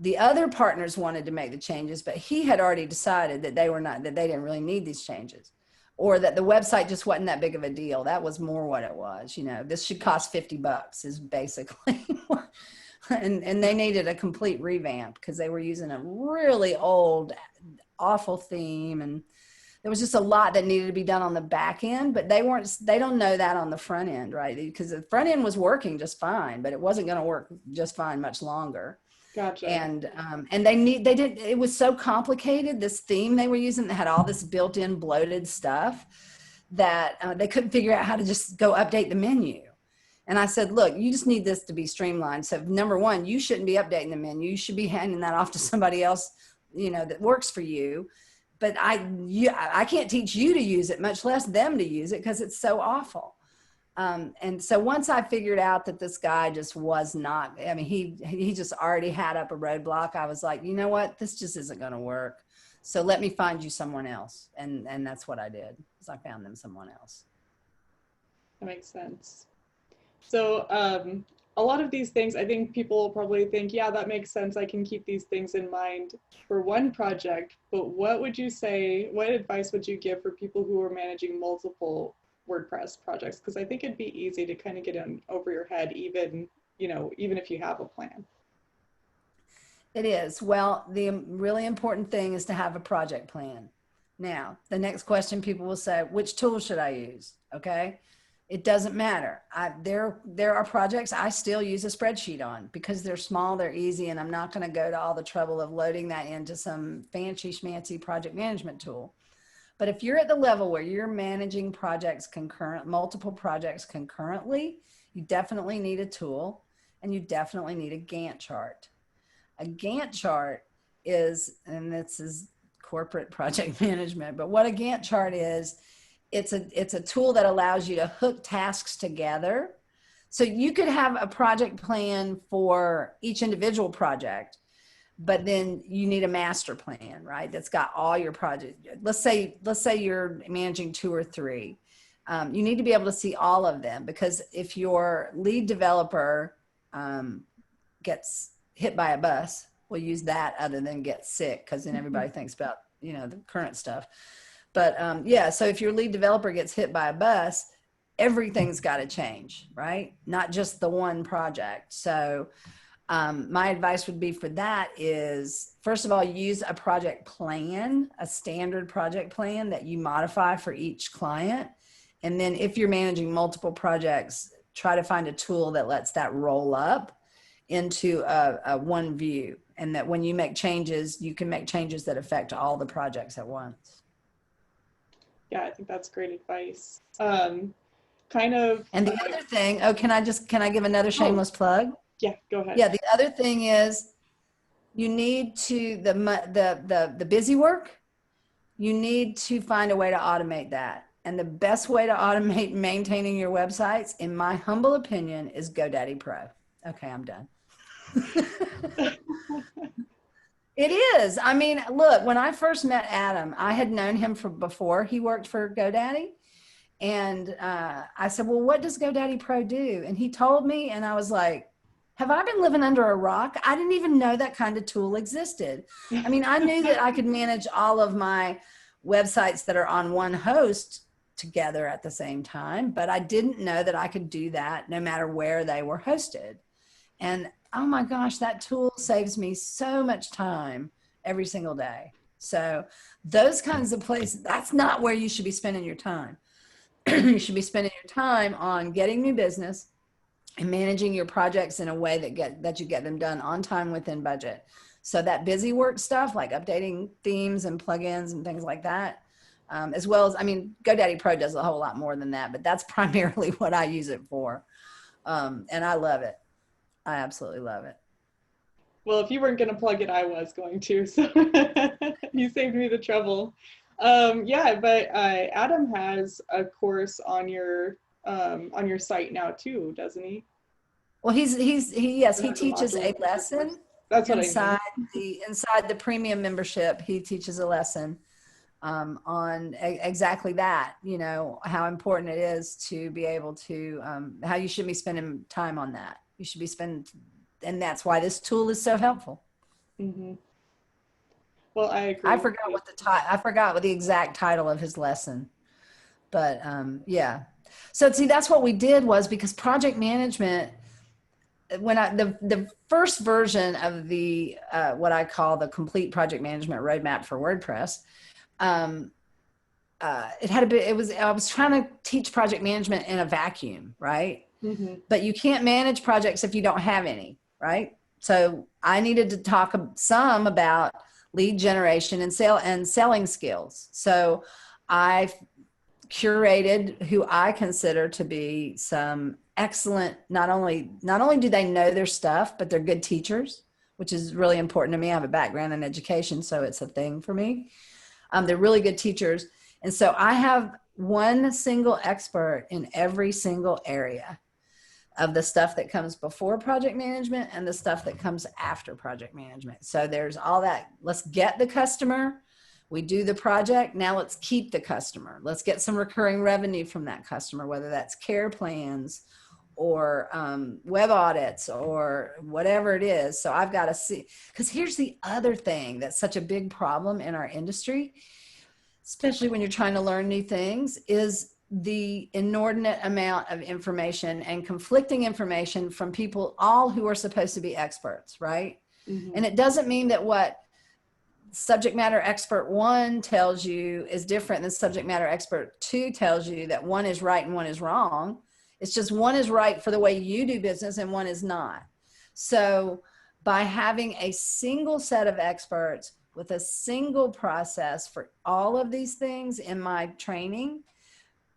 Speaker 2: The other partners wanted to make the changes, but he had already decided that they didn't really need these changes, or that the website just wasn't that big of a deal. That was more what it was. This should cost $50 is basically. And they needed a complete revamp because they were using a really old, awful theme, and there was just a lot that needed to be done on the back end, but they don't know that on the front end, right? Because the front end was working just fine, but it wasn't going to work just fine much longer.
Speaker 1: Gotcha.
Speaker 2: And it was so complicated, this theme they were using that had all this built-in bloated stuff, that they couldn't figure out how to just go update the menu. And I said, look, you just need this to be streamlined. So number one, you shouldn't be updating the menu. You should be handing that off to somebody else, that works for you. But I can't teach you to use it, much less them to use it, because it's so awful. And so once I figured out that this guy just was not, I mean, he just already had up a roadblock, I was like, you know what, this just isn't going to work. So let me find you someone else. And that's what I did, is I found them someone else.
Speaker 1: That makes sense. So a lot of these things, I think people will probably think, yeah, that makes sense. I can keep these things in mind for one project. But what advice would you give for people who are managing multiple WordPress projects? Because I think it'd be easy to kind of get in over your head, even if you have a plan.
Speaker 2: It is. Well, the really important thing is to have a project plan. Now, the next question people will say, which tool should I use? Okay. It doesn't matter. There are projects I still use a spreadsheet on because they're small, they're easy, and I'm not going to go to all the trouble of loading that into some fancy schmancy project management tool. But if you're at the level where you're managing multiple projects concurrently, you definitely need a tool, and you definitely need a Gantt chart. A Gantt chart is, and this is corporate project management, but what a Gantt chart is, it's a tool that allows you to hook tasks together. So you could have a project plan for each individual project, but then you need a master plan, right? That's got all your projects. Let's say you're managing 2 or 3. You need to be able to see all of them, because if your lead developer gets hit by a bus, we'll use that other than get sick, because then everybody thinks about, the current stuff. But so if your lead developer gets hit by a bus, everything's got to change, right? Not just the one project. So My advice would be for that is, first of all, use a project plan, a standard project plan that you modify for each client. And then if you're managing multiple projects, try to find a tool that lets that roll up into a one view. And that when you make changes, you can make changes that affect all the projects at once.
Speaker 1: Yeah, I think that's great advice. Kind of.
Speaker 2: And the other thing, can I give another shameless plug?
Speaker 1: Yeah, go ahead.
Speaker 2: Yeah, the other thing is you need to, the busy work, you need to find a way to automate that. And the best way to automate maintaining your websites, in my humble opinion, is GoDaddy Pro. Okay, I'm done. It is. I mean, look, when I first met Adam, I had known him from before he worked for GoDaddy. And I said, well, what does GoDaddy Pro do? And he told me, and I was like, have I been living under a rock? I didn't even know that kind of tool existed. I mean, I knew that I could manage all of my websites that are on one host together at the same time, but I didn't know that I could do that no matter where they were hosted. And oh my gosh, that tool saves me so much time every single day. So those kinds of places, that's not where you should be spending your time. You should be spending your time on getting new business and managing your projects in a way that you get them done on time within budget. So that busy work stuff, like updating themes and plugins and things like that, as well as, I mean, GoDaddy Pro does a whole lot more than that, but that's primarily what I use it for. And I love it. I absolutely love it.
Speaker 1: Well, if you weren't going to plug it, I was going to, so you saved me the trouble. Yeah, but Adam has a course on your site now too, doesn't he?
Speaker 2: Well, he teaches a lesson.
Speaker 1: That's what
Speaker 2: inside the premium membership. He teaches a lesson on exactly that. You know, how important it is to be able to how you should be spending time on that. You should be spending, and that's why this tool is so helpful.
Speaker 1: Mm-hmm. Well, I agree.
Speaker 2: I forgot what the exact title of his lesson, but yeah. So see, that's what we did, was because project management, when the first version of the what I call the complete project management roadmap for WordPress, I was trying to teach project management in a vacuum, right? Mm-hmm. But you can't manage projects if you don't have any, right? So I needed to talk some about lead generation and selling skills. So I curated who I consider to be some excellent, not only do they know their stuff, but they're good teachers, which is really important to me. I have a background in education, so it's a thing for me. They're really good teachers. And so I have one single expert in every single area of the stuff that comes before project management and the stuff that comes after project management. So there's all that. Let's get the customer. We do the project. Now let's keep the customer. Let's get some recurring revenue from that customer, whether that's care plans or web audits or whatever it is. So I've got to see, because here's the other thing that's such a big problem in our industry, especially when you're trying to learn new things, is the inordinate amount of information and conflicting information from people, all who are supposed to be experts, right? Mm-hmm. And it doesn't mean that what subject matter expert 1 tells you is different than subject matter expert 2 tells you, that one is right and one is wrong. It's just one is right for the way you do business and one is not. So by having a single set of experts with a single process for all of these things in my training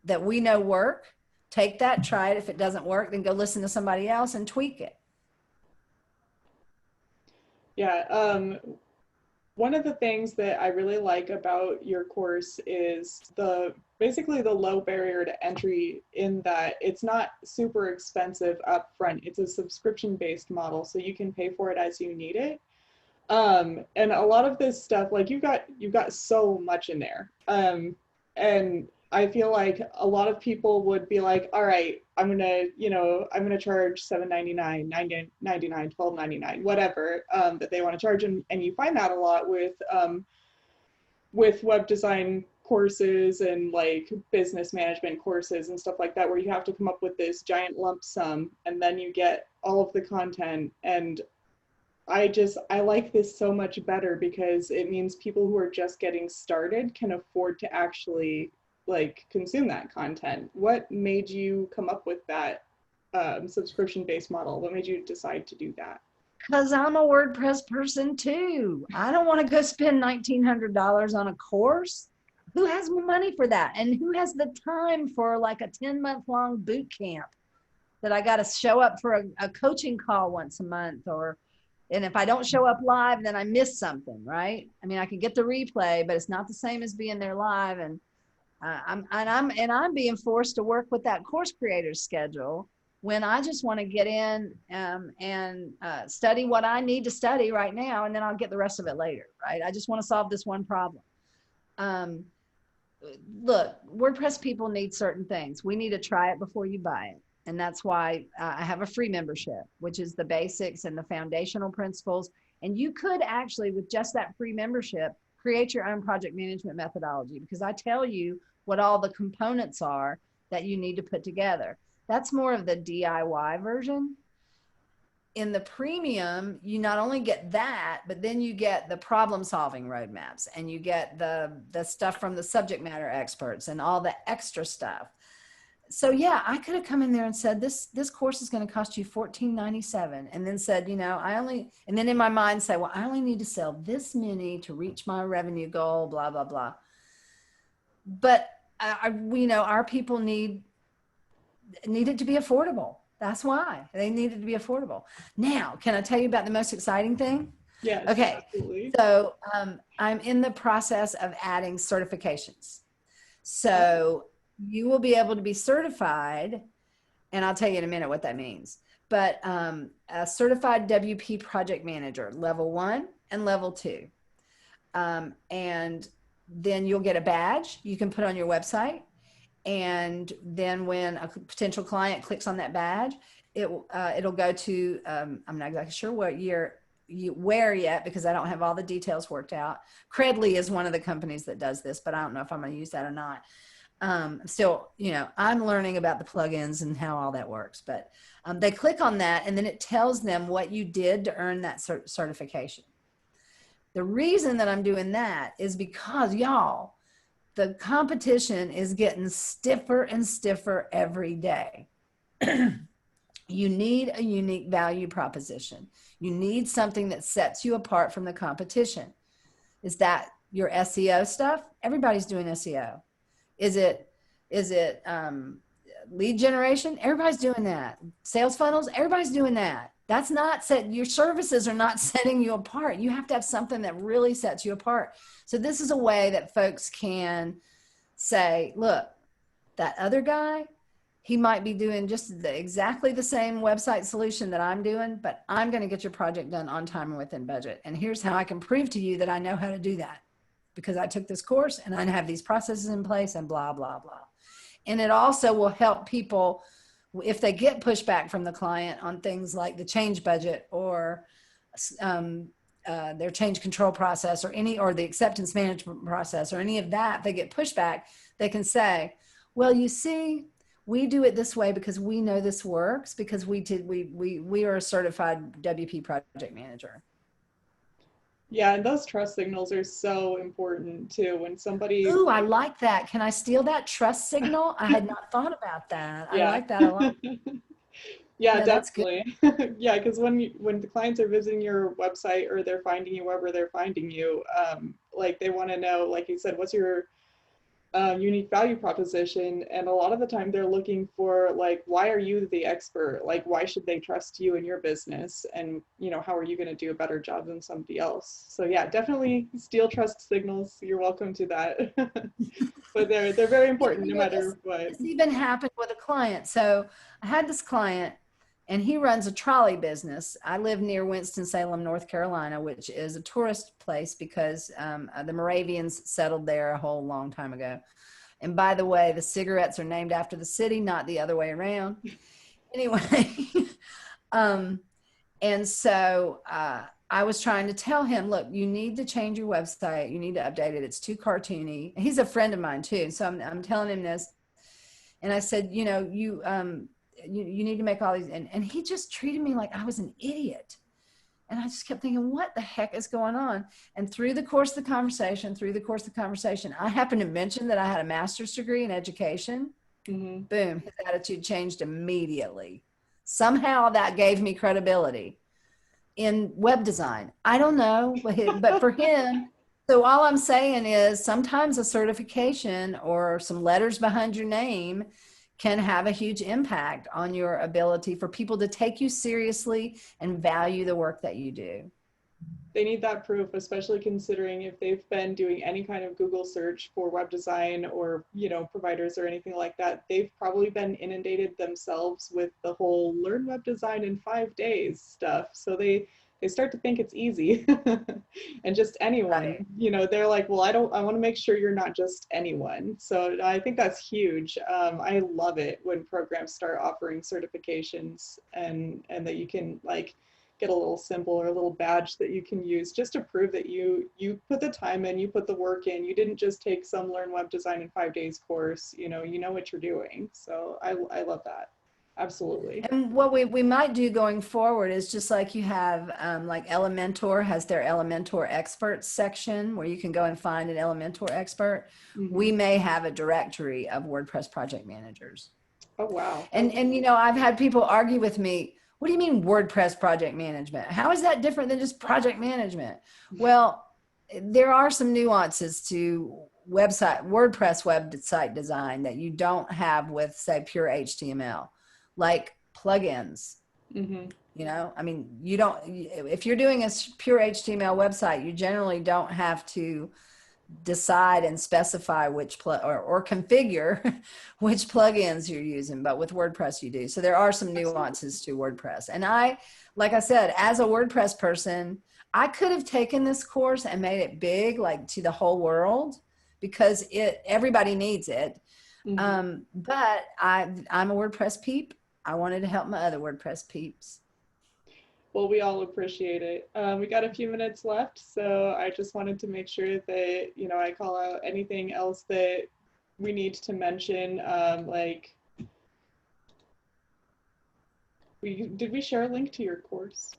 Speaker 2: that we know work, take that, try it. If it doesn't work, then go listen to somebody else and tweak it.
Speaker 1: Yeah. One of the things that I really like about your course is basically the low barrier to entry, in that it's not super expensive up front. It's a subscription-based model, so you can pay for it as you need it. And a lot of this stuff, like you've got so much in there. And I feel like a lot of people would be like, all right, I'm gonna charge $7.99, $9.99, $12.99, whatever that they want to charge, and you find that a lot with web design courses and like business management courses and stuff like that, where you have to come up with this giant lump sum, and then you get all of the content, and I like this so much better because it means people who are just getting started can afford to actually like consume that content. What made you come up with that subscription-based model? What made you decide to do that?
Speaker 2: Because I'm a WordPress person too. I don't want to go spend $1,900 on a course. Who has money for that? And who has the time for like a 10-month long boot camp that I got to show up for a coaching call once a month? And if I don't show up live, then I miss something, right? I mean, I can get the replay, but it's not the same as being there live. And I'm being forced to work with that course creator's schedule when I just want to get in and study what I need to study right now, and then I'll get the rest of it later, right? I just want to solve this one problem. Look, WordPress people need certain things. We need to try it before you buy it. And that's why I have a free membership, which is the basics and the foundational principles. And you could actually, with just that free membership, create your own project management methodology, because I tell you what all the components are that you need to put together. That's more of the DIY version. In the premium, you not only get that, but then you get the problem solving roadmaps, and you get the stuff from the subject matter experts and all the extra stuff. So yeah, I could have come in there and said, this course is going to cost you $14.97, and then said, and then in my mind say, well, I only need to sell this many to reach my revenue goal, blah, blah, blah. But our people need it to be affordable. That's why they need it to be affordable. Now, can I tell you about the most exciting thing?
Speaker 1: Yes.
Speaker 2: Okay.
Speaker 1: Absolutely.
Speaker 2: So I'm in the process of adding certifications. So you will be able to be certified, and I'll tell you in a minute what that means. But a certified WP project manager, level 1 and level 2. And then you'll get a badge you can put on your website. And then when a potential client clicks on that badge, it'll go to, I'm not exactly sure what year where yet, because I don't have all the details worked out. Credly is one of the companies that does this, but I don't know if I'm going to use that or not. Still, I'm learning about the plugins and how all that works, but they click on that, and then it tells them what you did to earn that certification. The reason that I'm doing that is because, y'all, the competition is getting stiffer and stiffer every day. You need a unique value proposition. You need something that sets you apart from the competition. Is that your SEO stuff? Everybody's doing SEO. Is it lead generation? Everybody's doing that. Sales funnels? Everybody's doing that. That's not your services are not setting you apart. You have to have something that really sets you apart. So this is a way that folks can say, look, that other guy, he might be doing just exactly the same website solution that I'm doing, but I'm going to get your project done on time and within budget. And here's how I can prove to you that I know how to do that, because I took this course and I have these processes in place and blah, blah, blah. And it also will help people if they get pushback from the client on things like the change budget or their change control process or the acceptance management process or any of that, they get pushback, they can say, well, you see, we do it this way because we know this works, because we are a certified WP project manager.
Speaker 1: Yeah, and those trust signals are so important too. When somebody...
Speaker 2: Ooh, I like that. Can I steal that trust signal? I had not thought about that.
Speaker 1: Yeah.
Speaker 2: I like that a lot.
Speaker 1: Yeah,
Speaker 2: Yeah,
Speaker 1: definitely. Yeah, because when the clients are visiting your website or they're finding you wherever they're finding you, like they want to know, like you said, what's your unique value proposition? And a lot of the time they're looking for, like, why are you the expert? Like, why should they trust you in your business? And, how are you going to do a better job than somebody else? So yeah, definitely steal trust signals. You're welcome to that. But they're very important no matter what.
Speaker 2: This even happened with a client. So I had this client, and he runs a trolley business. I live near Winston-Salem, North Carolina, which is a tourist place because the Moravians settled there a whole long time ago. And by the way, the cigarettes are named after the city, not the other way around. Anyway, and so I was trying to tell him, look, you need to change your website. You need to update it. It's too cartoony. He's a friend of mine too. So I'm telling him this. And I said, you need to make all these, and he just treated me like I was an idiot. And I just kept thinking, what the heck is going on? And through the course of the conversation, I happened to mention that I had a master's degree in education.
Speaker 1: Mm-hmm.
Speaker 2: Boom, his attitude changed immediately. Somehow that gave me credibility in web design. I don't know, but for him, so all I'm saying is sometimes a certification or some letters behind your name can have a huge impact on your ability for people to take you seriously and value the work that you do.
Speaker 1: They need that proof, especially considering if they've been doing any kind of Google search for web design or, you know, providers or anything like that. They've probably been inundated themselves with the whole learn web design in 5 days stuff. So they start to think it's easy. And just anyone,
Speaker 2: Right.
Speaker 1: you know, they're like, well, I want to make sure you're not just anyone. So I think that's huge. I love it when programs start offering certifications and that you can like get a little symbol or a little badge that you can use just to prove that you put the time in, you put the work in, you didn't just take some learn web design in 5 days course, you know what you're doing. So I love that. Absolutely.
Speaker 2: And what we might do going forward is just like you have, like Elementor has their Elementor experts section where you can go and find an Elementor expert.
Speaker 1: Mm-hmm.
Speaker 2: We may have a directory of WordPress project managers.
Speaker 1: Oh, wow.
Speaker 2: And you know, I've had people argue with me, what do you mean WordPress project management? How is that different than just project management? Well, there are some nuances to WordPress website design that you don't have with, say, pure HTML, like plugins.
Speaker 1: Mm-hmm.
Speaker 2: You know, I mean, you don't, if you're doing a pure HTML website, you generally don't have to decide and specify which or configure which plugins you're using, but with WordPress you do. So there are some nuances to WordPress. And like I said, as a WordPress person, I could have taken this course and made it big, like to the whole world, because everybody needs it.
Speaker 1: Mm-hmm.
Speaker 2: But I'm a WordPress peep. I wanted to help my other WordPress peeps.
Speaker 1: Well, we all appreciate it. We got a few minutes left, so I just wanted to make sure that, you know, I call out anything else that we need to mention. Like, did we share a link to your course?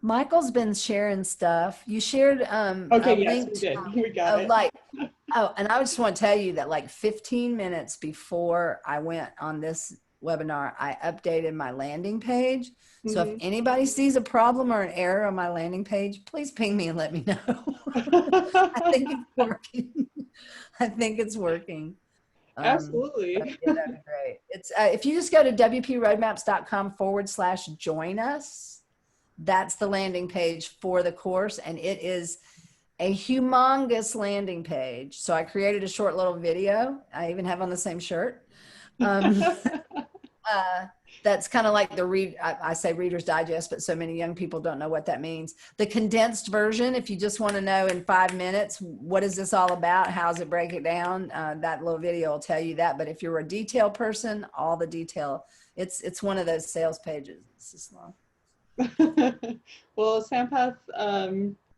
Speaker 2: Michael's been sharing stuff. You shared
Speaker 1: Okay,
Speaker 2: a
Speaker 1: yes,
Speaker 2: link
Speaker 1: we
Speaker 2: to,
Speaker 1: did. We got it.
Speaker 2: and I just want to tell you that like 15 minutes before I went on this webinar, I updated my landing page. So if
Speaker 1: Mm-hmm.
Speaker 2: anybody sees a problem or an error on my landing page, please ping me and let me know. I think it's working. I think it's working. But
Speaker 1: Absolutely.
Speaker 2: yeah, that'd be great. It's if you just go to wproadmaps.com/join us, that's the landing page for the course, and it is a humongous landing page. So I created a short little video. I even have on the same shirt. That's kind of like I say Reader's Digest, but so many young people don't know what that means. The condensed version, if you just want to know in 5 minutes, what is this all about? How's it break it down? That little video will tell you that. But if you're a detail person, all the detail, it's one of those sales pages. It's just long.
Speaker 1: Well, Sampath,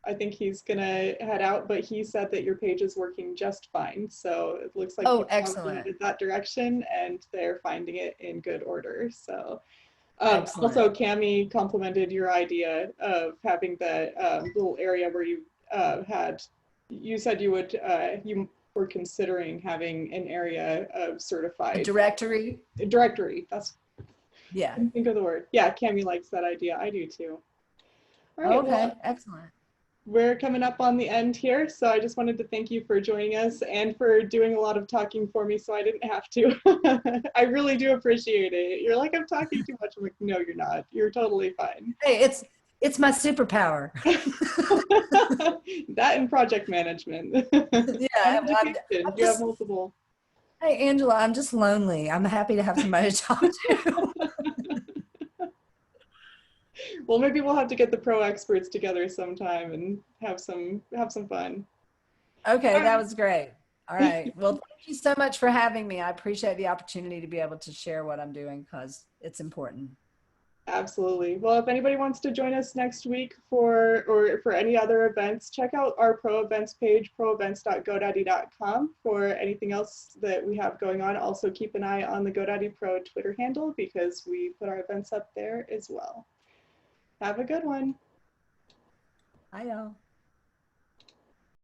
Speaker 1: I think he's gonna head out, but he said that your page is working just fine. So it looks like
Speaker 2: Oh,
Speaker 1: people have
Speaker 2: excellent.
Speaker 1: headed that direction and they're finding it in good order. So
Speaker 2: Excellent.
Speaker 1: also Cami complimented your idea of having the little area where you said you were considering having an area of
Speaker 2: A
Speaker 1: certified
Speaker 2: directory.
Speaker 1: directory.
Speaker 2: Yeah.
Speaker 1: Couldn't think of the word. Yeah, Cami likes that idea. I do too. All right,
Speaker 2: Okay.
Speaker 1: well,
Speaker 2: Excellent.
Speaker 1: we're coming up on the end here, so I just wanted to thank you for joining us and for doing a lot of talking for me so I didn't have to. I really do appreciate it. You're like, I'm talking too much. I'm like, no, you're not. You're totally fine.
Speaker 2: Hey, it's my superpower.
Speaker 1: That and project management. And
Speaker 2: Yeah.
Speaker 1: education.
Speaker 2: I'm
Speaker 1: You have
Speaker 2: just,
Speaker 1: multiple.
Speaker 2: hey, Angela, I'm just lonely. I'm happy to have somebody to talk to.
Speaker 1: Well, maybe we'll have to get the pro experts together sometime and have some fun.
Speaker 2: Okay,
Speaker 1: All
Speaker 2: that
Speaker 1: right.
Speaker 2: was great. All right. Well, thank you so much for having me. I appreciate the opportunity to be able to share what I'm doing because it's important.
Speaker 1: Absolutely. Well, if anybody wants to join us next week for any other events, check out our pro events page, proevents.godaddy.com for anything else that we have going on. Also keep an eye on the GoDaddy Pro Twitter handle because we put our events up there as well. Have a good one.
Speaker 2: Bye, y'all.